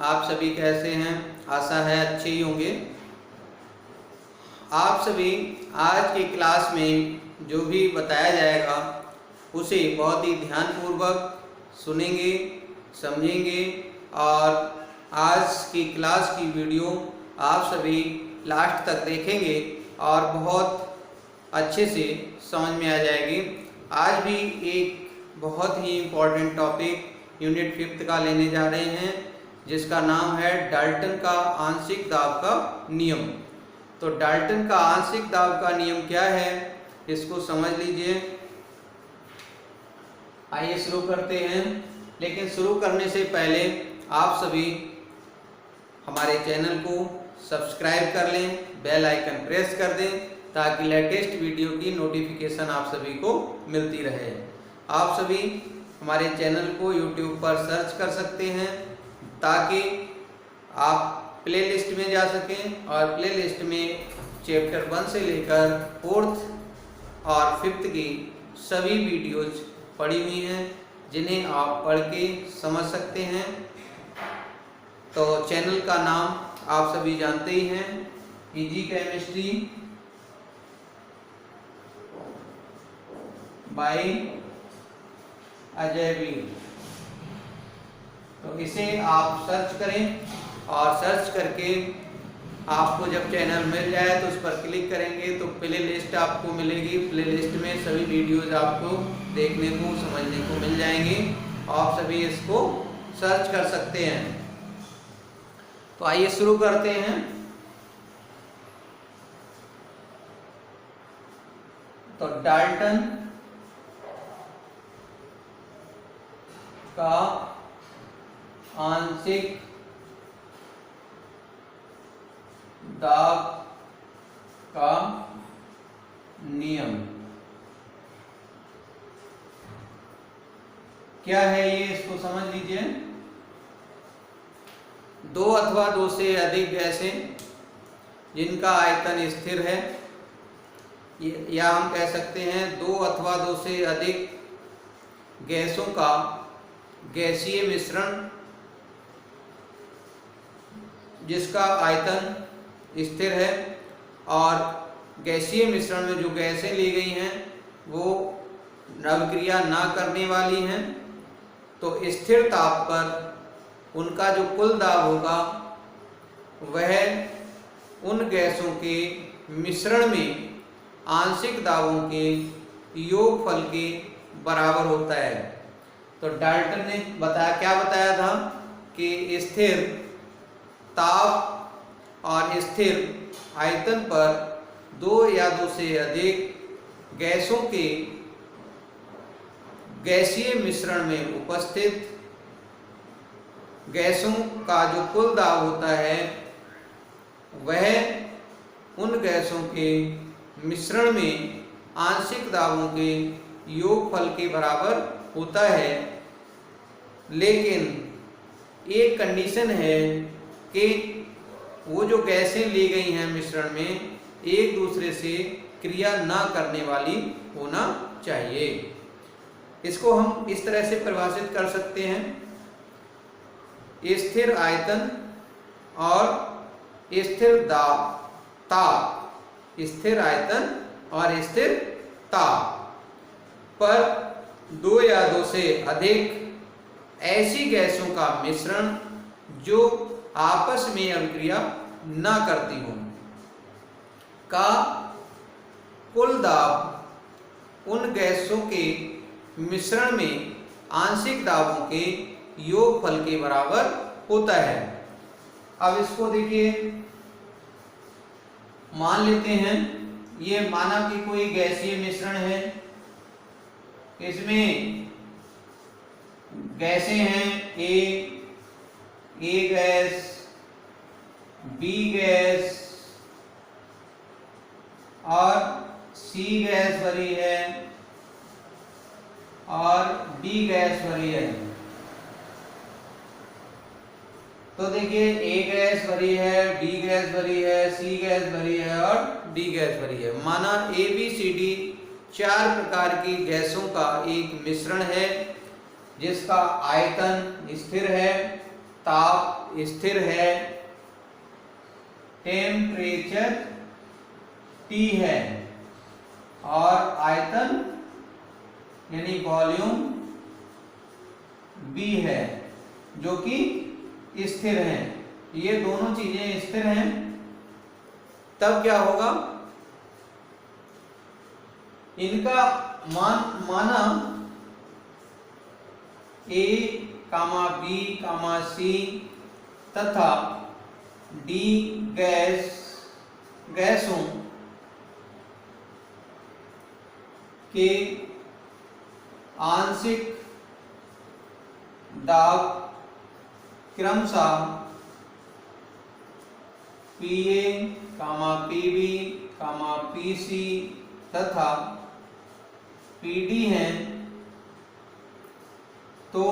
आप सभी कैसे हैं? आशा है अच्छे ही होंगे। आप सभी आज की क्लास में जो भी बताया जाएगा उसे बहुत ही ध्यानपूर्वक सुनेंगे, समझेंगे और आज की क्लास की वीडियो आप सभी लास्ट तक देखेंगे और बहुत अच्छे से समझ में आ जाएगी। आज भी एक बहुत ही इम्पोर्टेंट टॉपिक यूनिट 5 का लेने जा रहे हैं जिसका नाम है डाल्टन का आंशिक दाब का नियम। तो डाल्टन का आंशिक दाब का नियम क्या है इसको समझ लीजिए। आइए शुरू करते हैं, लेकिन शुरू करने से पहले आप सभी हमारे चैनल को सब्सक्राइब कर लें, बेल आइकन प्रेस कर दें ताकि लेटेस्ट वीडियो की नोटिफिकेशन आप सभी को मिलती रहे। आप सभी हमारे चैनल को YouTube पर सर्च कर सकते हैं ताकि आप प्लेलिस्ट में जा सकें और प्लेलिस्ट में चैप्टर 1 से लेकर 4th और 5th की सभी वीडियोज पड़ी हुई हैं जिन्हें आप पढ़ के समझ सकते हैं। तो चैनल का नाम आप सभी जानते ही हैं, इजी केमिस्ट्री बाय अजय वीर। तो इसे आप सर्च करें और सर्च करके आपको जब चैनल मिल जाए तो उस पर क्लिक करेंगे तो प्ले लिस्ट आपको मिलेगी। प्ले लिस्ट में सभी वीडियोज आपको देखने को समझने को मिल जाएंगे। आप सभी इसको सर्च कर सकते हैं। तो आइए शुरू करते हैं। तो डाल्टन का आंशिक दाब का नियम क्या है ये इसको समझ लीजिए। दो अथवा दो से अधिक गैसें जिनका आयतन स्थिर है, या हम कह सकते हैं दो अथवा दो से अधिक गैसों का गैसीय मिश्रण जिसका आयतन स्थिर है और गैसीय मिश्रण में जो गैसें ली गई हैं वो अभिक्रिया ना करने वाली हैं, तो स्थिर ताप पर उनका जो कुल दाब होगा वह उन गैसों के मिश्रण में आंशिक दाबों के योगफल के बराबर होता है। तो डाल्टन ने क्या बताया था कि स्थिर ताप और स्थिर आयतन पर दो या दो से अधिक गैसों के गैसीय मिश्रण में उपस्थित गैसों का जो कुल दाब होता है वह उन गैसों के मिश्रण में आंशिक दाबों के योगफल के बराबर होता है। लेकिन एक कंडीशन है कि वो जो गैसें ली गई हैं मिश्रण में एक दूसरे से क्रिया ना करने वाली होना चाहिए। इसको हम इस तरह से परिभाषित कर सकते हैं, स्थिर आयतन और स्थिर दाब ताप, स्थिर आयतन और स्थिर ताप पर दो या दो से अधिक ऐसी गैसों का मिश्रण जो आपस में अभिक्रिया ना करती हो का कुल दाब उन गैसों के मिश्रण में आंशिक दाबों के योगफल के बराबर होता है। अब इसको देखिए, मान लेते हैं ये माना कि कोई गैसीय मिश्रण है, इसमें गैसें हैं ए गैस, बी गैस और सी गैस भरी है और डी गैस भरी है। तो देखिए ए गैस भरी है, बी गैस भरी है, सी गैस भरी है और डी गैस भरी है। माना ए बी सी डी 4 प्रकार की गैसों का एक मिश्रण है जिसका आयतन स्थिर है, ताप स्थिर है, टेम्परेचर T है और आयतन यानी वॉल्यूम B है जो कि स्थिर है। ये दोनों चीजें स्थिर हैं, तब क्या होगा, इनका माना A, B, C तथा D गैसों के आंशिक दाब क्रमशः PA, PB, PC तथा PD हैं, तो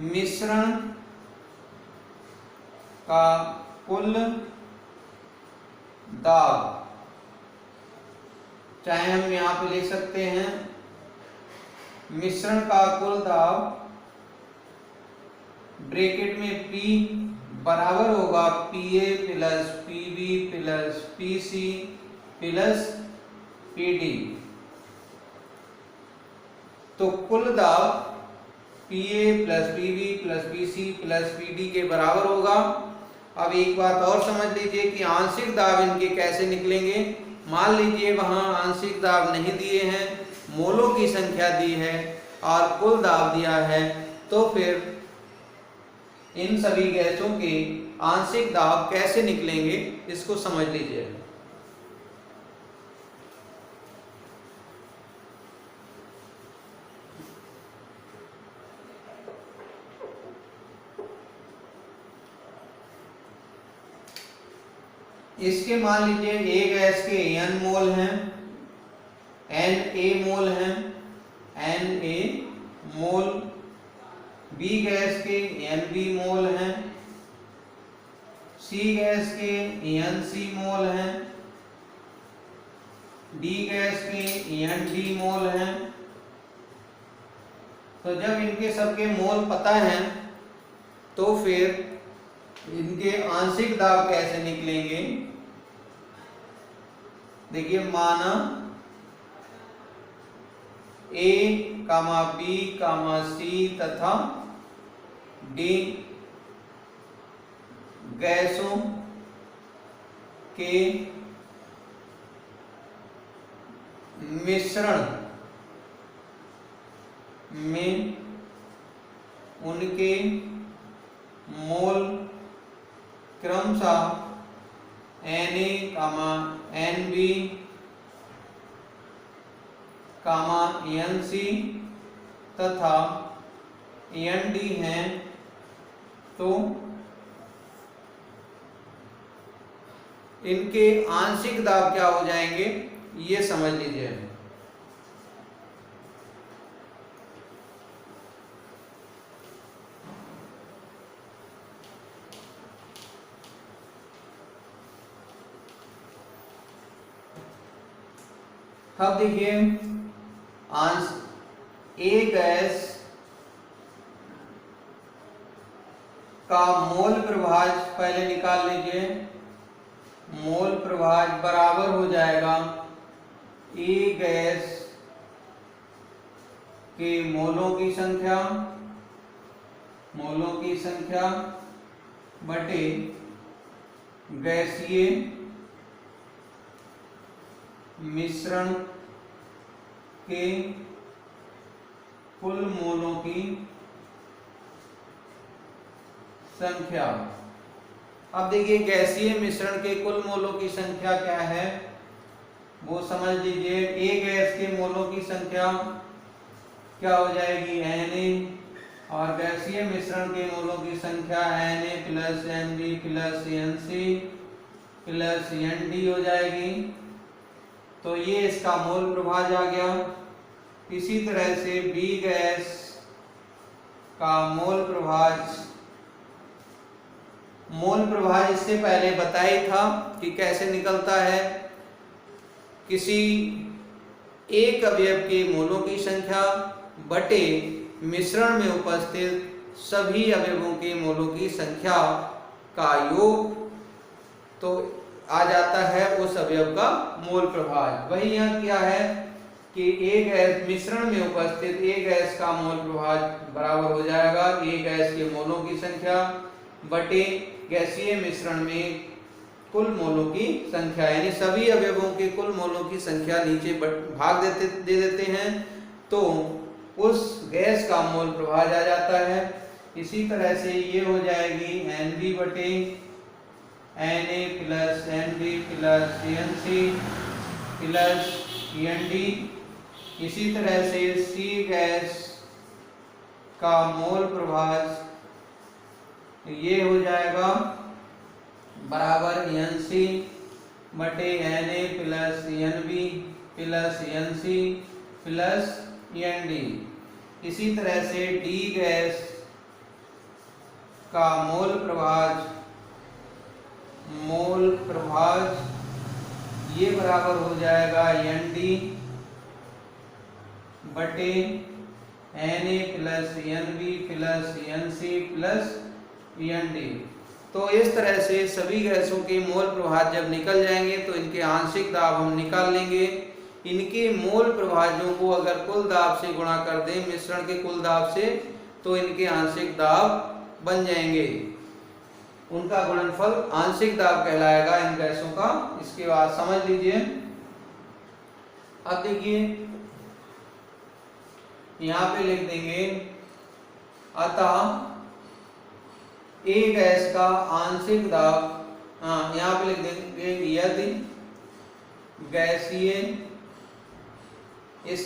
मिश्रण का कुल दाब, चाहे हम यहाँ पे लिख सकते हैं मिश्रण का कुल दाब ब्रैकेट में P बराबर होगा PA plus PB plus PC plus PD। तो कुल दाब PA plus PB plus PC plus PD के बराबर होगा। अब एक बात और समझ लीजिए कि आंशिक दाब इनके कैसे निकलेंगे। मान लीजिए वहां आंशिक दाब नहीं दिए हैं, मोलों की संख्या दी है और कुल दाब दिया है, तो फिर इन सभी गैसों के आंशिक दाब कैसे निकलेंगे इसको समझ लीजिए। इसके मान लीजिए A गैस के N मोल हैं, Na मोल हैं, Na मोल, B गैस के Nb मोल हैं, C गैस के Nc मोल हैं, D गैस के Nd मोल हैं। तो जब इनके सबके मोल पता हैं तो फिर इनके आंशिक दाब कैसे निकलेंगे। देखिए माना A, B, C तथा D गैसों के मिश्रण में उनके मोल क्रमशः Na, Nb, Nc तथा Nd हैं, तो इनके आंशिक दाब क्या हो जाएंगे ये समझ लीजिए। अब देखिए A गैस का मोल प्रभाज पहले निकाल लीजिए। मोल प्रभाज बराबर हो जाएगा A गैस के मोलों की संख्या बटे गैसीय मिश्रण के कुल मोलों की संख्या। अब देखिए गैसीय मिश्रण के कुल मोलों की संख्या क्या है वो समझ लीजिए। A गैस के मोलों की संख्या क्या हो जाएगी Na, और गैसीय मिश्रण के मोलों की संख्या Na plus Nb plus Nc plus Nd हो जाएगी। तो ये इसका मोल प्रभाज आ गया। इसी तरह से B गैस का मोल प्रभाज इससे पहले बताया था कि कैसे निकलता है। किसी एक अवयव के मोलों की संख्या बटे मिश्रण में उपस्थित सभी अवयवों के मोलों की संख्या का योग तो आ जाता है उस अवयव का मोल प्रभाज। वही यहाँ क्या है कि A गैस मिश्रण में उपस्थित A गैस का मोल प्रभाज बराबर हो जाएगा A गैस के मोलों की संख्या बटे गैसीय मिश्रण में कुल मोलों की संख्या, यानी सभी अवयवों के कुल मोलों की संख्या नीचे भाग दे देते हैं तो उस गैस का मोल प्रभाज आ जाता है। इसी तरह से ये हो जाएगी NB बटे Na plus NB plus NC plus ND। इसी तरह से C गैस का मोल प्रभाज ये हो जाएगा बराबर NC बटे Na plus NB plus NC plus ND। इसी तरह से D गैस का मोल प्रभाज ये बराबर हो जाएगा ND बटे Na plus NB plus NC plus ND। तो इस तरह से सभी गैसों के मोल प्रभाज जब निकल जाएंगे तो इनके आंशिक दाब हम निकाल लेंगे। इनके मोल प्रभाजों को अगर कुल दाब से गुणा कर दें मिश्रण के कुल दाब से तो इनके आंशिक दाब बन जाएंगे। उनका गुणनफल आंशिक दाब कहलाएगा इन गैसों का। इसके बाद समझ लीजिए, अब देखिए यहाँ पे लिख देंगे अतः A गैस का आंशिक दाब, यहाँ पे लिख देंगे यदि गैसीय,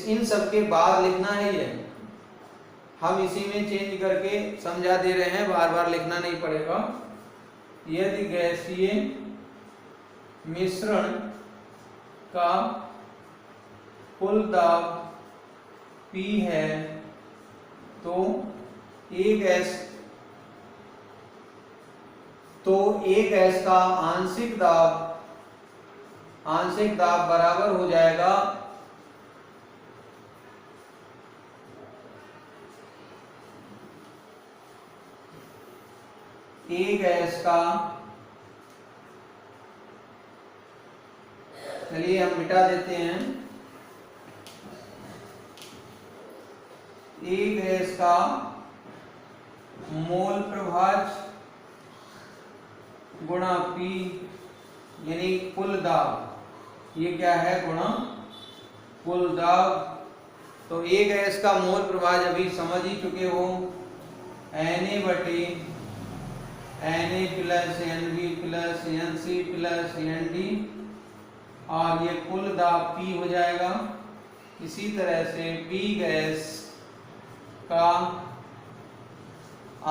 इन सब के बाद लिखना है ये, हम इसी में चेंज करके समझा दे रहे हैं, बार बार लिखना नहीं पड़ेगा। यदि गैसीय मिश्रण का कुल दाब P है तो A गैस का आंशिक दाब बराबर हो जाएगा A गैस का, चलिए हम मिटा देते हैं, A गैस का मोल प्रभाज गुणा P यानी कुल दाब, ये क्या है गुणा कुल दाब। तो A गैस का मोल प्रभाज अभी समझ ही चुके हो, Na बटे Na plus NB plus NC plus ND और ये कुल दाब P हो जाएगा। इसी तरह से P गैस का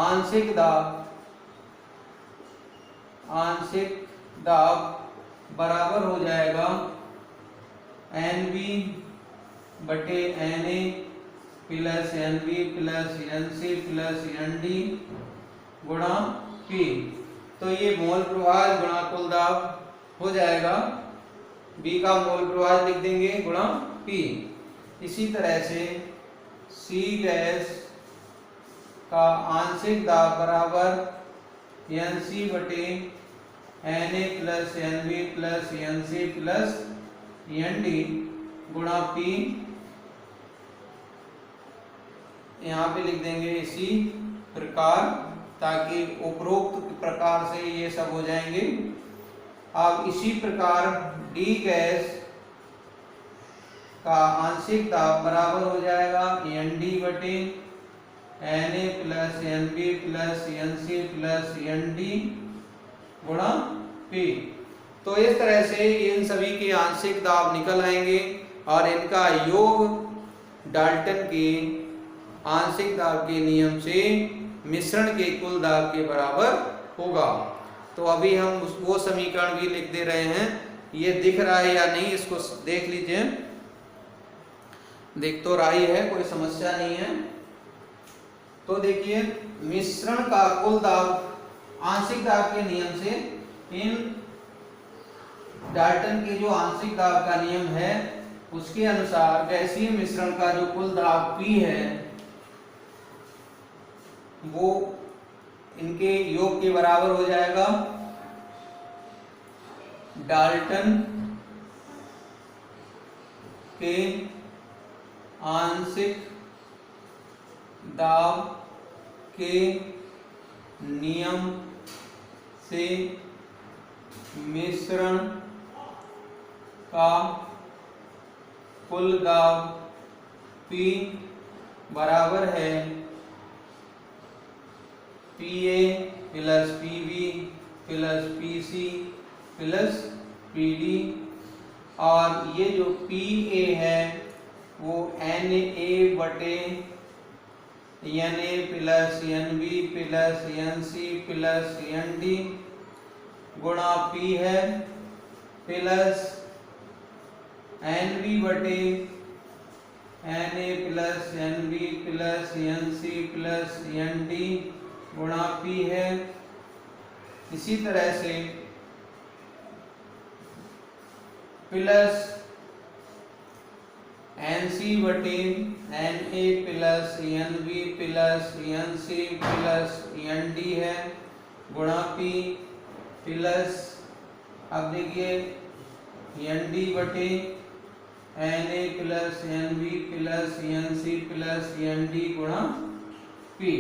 आंशिक दाब बराबर हो जाएगा NB बटे Na plus NB plus NC plus ND गुणा P। तो ये मोल प्रभाज गुणा कुल दाब हो जाएगा, B का मोल प्रभाज लिख देंगे गुणा P। इसी तरह से C गैस का आंशिक दाब बराबर NC बटे Na plus NB plus NC plus ND गुणा P। यहाँ पे लिख देंगे इसी प्रकार, ताकि उपरोक्त प्रकार से ये सब हो जाएंगे। अब इसी प्रकार D गैस का आंशिक दाब बराबर हो जाएगा ND बटे Na plus NB plus NC plus ND गुणा P। तो इस तरह से इन सभी के आंशिक दाब निकल आएंगे और इनका योग डाल्टन के आंशिक दाब के नियम से मिश्रण के कुल दाब के बराबर होगा। तो अभी हम वो समीकरण भी लिख दे रहे हैं, ये दिख रहा है या नहीं इसको देख लीजिए। दिख तो रहा ही है, कोई समस्या नहीं है। तो देखिए मिश्रण का कुल दाब आंशिक दाब के नियम से, इन डाल्टन के जो आंशिक दाब का नियम है उसके अनुसार गैसीय मिश्रण का जो कुल दाब P है वो इनके योग के बराबर हो जाएगा। डाल्टन के आंशिक दाब के नियम से मिश्रण का कुल दाब P बराबर है PA plus PB plus PC plus PD, और ये जो PA है वो NA बटे NA plus NB plus NC plus ND गुणा P है, प्लस NB बटे NA plus NB plus NC plus ND गुणा P है। इसी तरह से प्लस NC बटे NA plus NB plus NC plus ND है गुणा P, प्लस अब देखिए ND बटे NA plus NB plus NC plus ND गुणा P।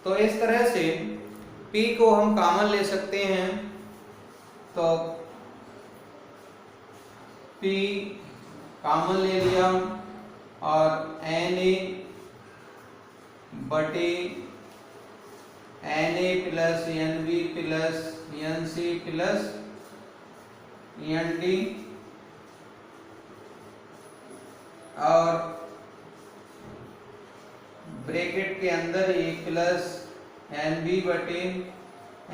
तो इस तरह से P को हम कॉमन ले सकते हैं, तो P कॉमन ले लिया और NA बटे NA plus NB plus NC plus ND, और ब्रैकेट के अंदर एक प्लस NB बटे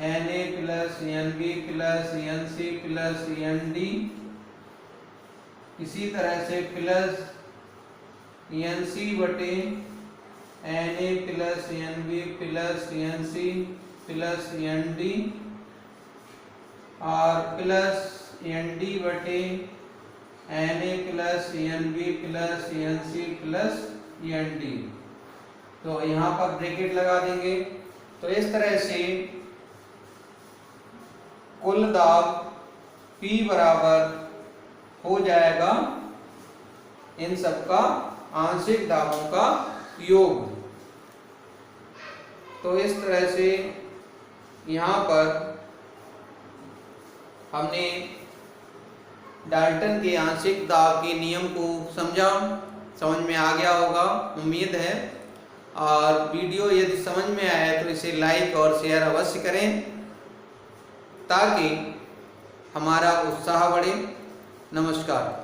NA plus NB plus NC plus ND, इसी तरह से प्लस NC बटे NA plus NB plus NC plus ND, और प्लस ND बटे NA plus NB plus NC plus ND। तो यहाँ पर ब्रैकेट लगा देंगे। तो इस तरह से कुल दाब P बराबर हो जाएगा इन सब का आंशिक दाबों का योग। तो इस तरह से यहाँ पर हमने डाल्टन के आंशिक दाब के नियम को समझा, समझ में आ गया होगा उम्मीद है। और वीडियो यदि समझ में आया तो इसे लाइक और शेयर अवश्य करें ताकि हमारा उत्साह बढ़े। नमस्कार।